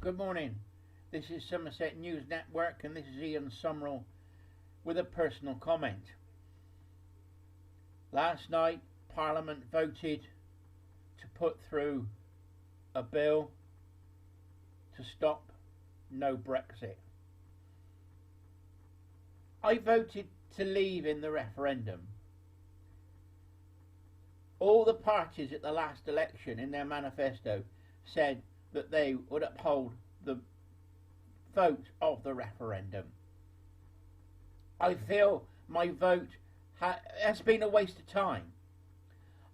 Good morning. This is Somerset News Network and this is Ian Summerall with a personal comment. Last night Parliament voted to put through a bill to stop No Brexit. I voted to leave in the referendum. All the parties at the last election in their manifesto said that they would uphold the vote of the referendum. I feel my vote has been a waste of time.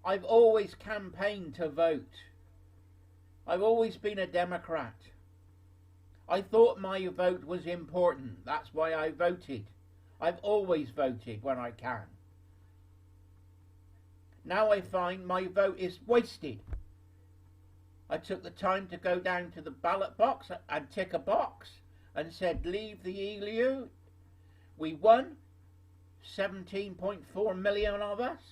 I've always campaigned to vote. I've always been a Democrat. I thought my vote was important. That's why I voted. I've always voted when I can. Now I find my vote is wasted. I took the time to go down to the ballot box and tick a box and said leave the EU. We won, 17.4 million of us.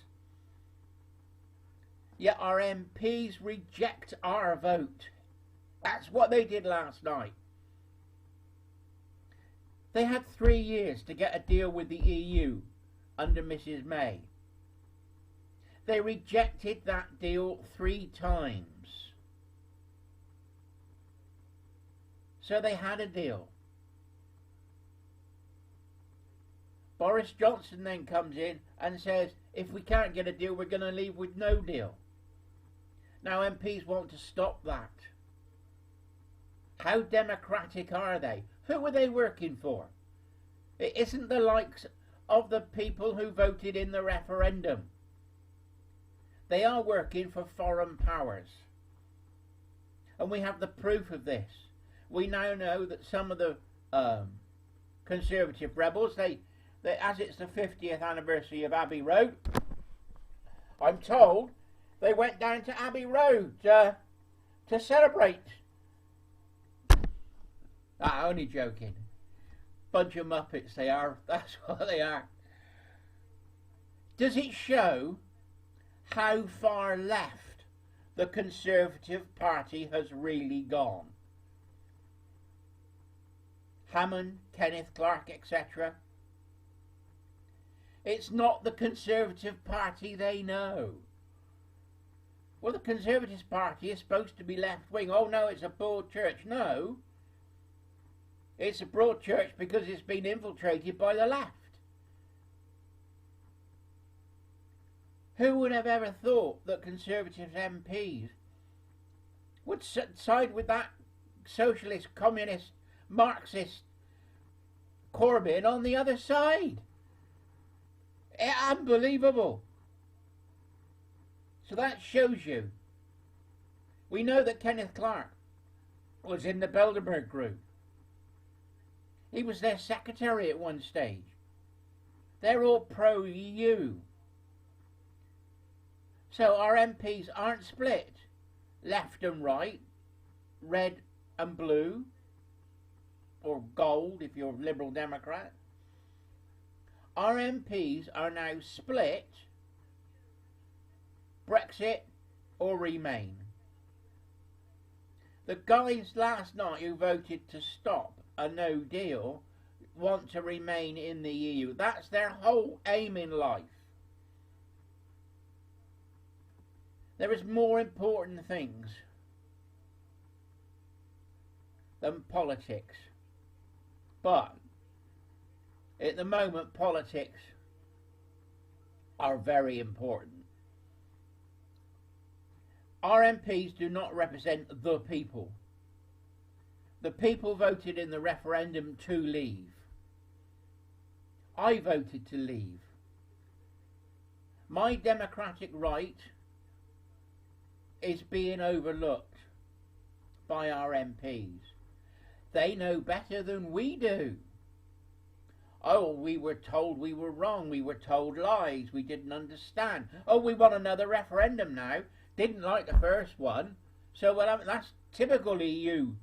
Yet our MPs reject our vote. That's what they did last night. They had 3 years to get a deal with the EU under Mrs May. They rejected that deal 3 times. So they had a deal. Boris Johnson then comes in and says, if we can't get a deal, we're going to leave with no deal. Now MPs want to stop that. How democratic are they? Who are they working for? It isn't the likes of the people who voted in the referendum. They are working for foreign powers. And we have the proof of this. We now know that some of the Conservative rebels, they as it's the 50th anniversary of Abbey Road, I'm told they went down to Abbey Road to celebrate. Only joking. Bunch of muppets they are. That's what they are. Does it show how far left the Conservative Party has really gone? Hammond, Clarke, etc. It's not the Conservative Party they know. Well, the Conservative Party is supposed to be left-wing. Oh no, it's a broad church. No. It's a broad church because it's been infiltrated by the left. Who would have ever thought that Conservative MPs would side with that socialist, communist, Marxist Corbyn on the other side? Unbelievable. So that shows you. We know that Clarke was in the Bilderberg group. He was their secretary at one stage. They're all pro-EU. So our MPs aren't split left and right, red and blue, or gold if you're a Liberal Democrat. Our MPs are now split Brexit or Remain. The guys last night who voted to stop a no deal want to remain in the EU. That's their whole aim in life. There is more important things than politics. But at the moment, politics are very important. Our MPs do not represent the people. The people voted in the referendum to leave. I voted to leave. My democratic right is being overlooked by our MPs. They know better than we do. Oh, we were told we were wrong. We were told lies. We didn't understand. Oh, we want another referendum now. Didn't like the first one. So, well, that's typical EU.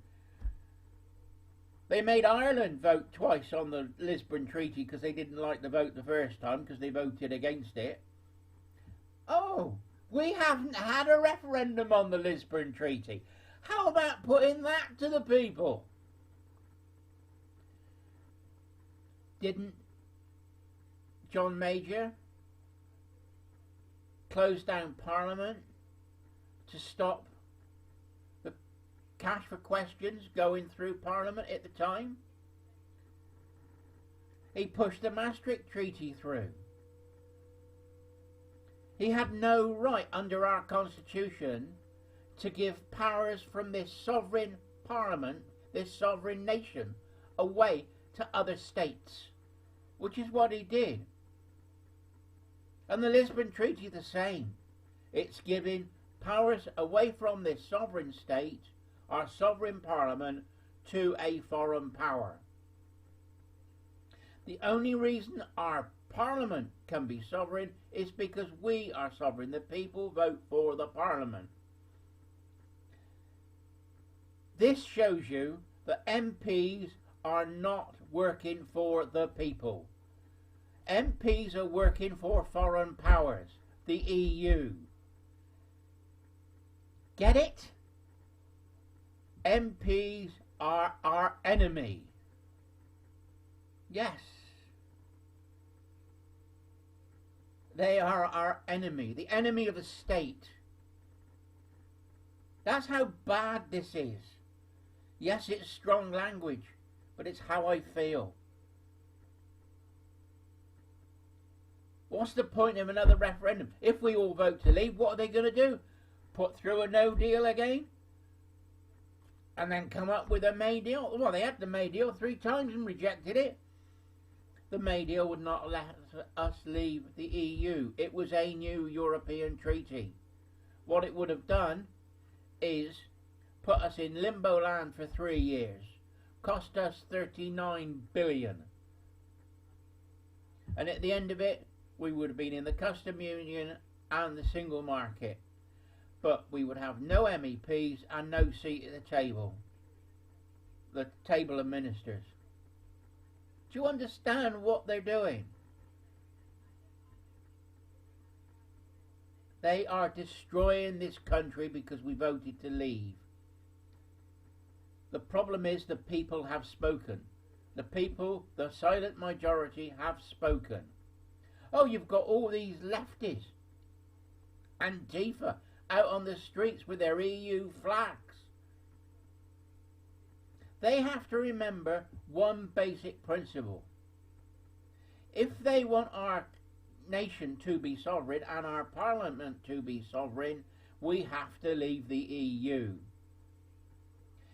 They made Ireland vote twice on the Lisbon Treaty because they didn't like the vote the first time because they voted against it. Oh, we haven't had a referendum on the Lisbon Treaty. How about putting that to the people? Didn't John Major close down Parliament to stop the cash for questions going through Parliament at the time? He pushed the Maastricht Treaty through. He had no right under our Constitution to give powers from this sovereign Parliament, this sovereign nation, away to other states, which is what he did. And the Lisbon Treaty the same. It's giving powers away from this sovereign state, our sovereign Parliament, to a foreign power. The only reason our Parliament can be sovereign is because we are sovereign. The people vote for the Parliament. This shows you that MPs are not working for the people. MPs are working for foreign powers, the EU. Get it? MPs are our enemy. Yes. They are our enemy, the enemy of the state. That's how bad this is. Yes, it's strong language, but it's how I feel. What's the point of another referendum? If we all vote to leave, what are they going to do? Put through a no deal again? And then come up with a May deal? Well, they had the May deal 3 times and rejected it. The May deal would not let us leave the EU. It was a new European treaty. What it would have done is put us in limbo land for 3 years. Cost us 39 billion. And at the end of it, we would have been in the custom union and the single market. But we would have no MEPs and no seat at the table of ministers. Do you understand what they're doing? They are destroying this country because we voted to leave. The problem is the people have spoken. The people, the silent majority, have spoken. Oh, you've got all these lefties, Antifa, out on the streets with their EU flags. They have to remember one basic principle. If they want our nation to be sovereign and our Parliament to be sovereign, we have to leave the EU.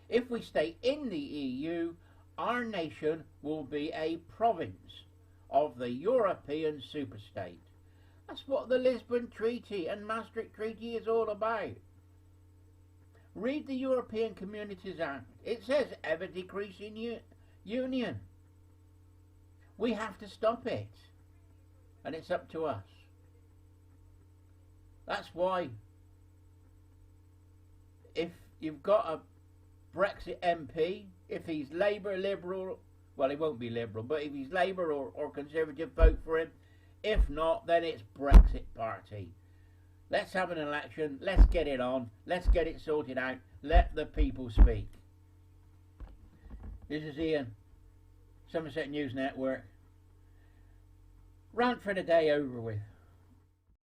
If we stay in the EU, our nation will be a province of the European superstate. That's what the Lisbon Treaty and Maastricht Treaty is all about. Read the European Communities Act. It says ever decreasing union. We have to stop it. And it's up to us. That's why if you've got a Brexit MP, if he's Labour, Liberal, well, he won't be Liberal, but if he's Labour or Conservative, vote for him. If not, then it's Brexit Party. Let's have an election. Let's get it on. Let's get it sorted out. Let the people speak. This is Ian, Somerset News Network. Rant for the day over with.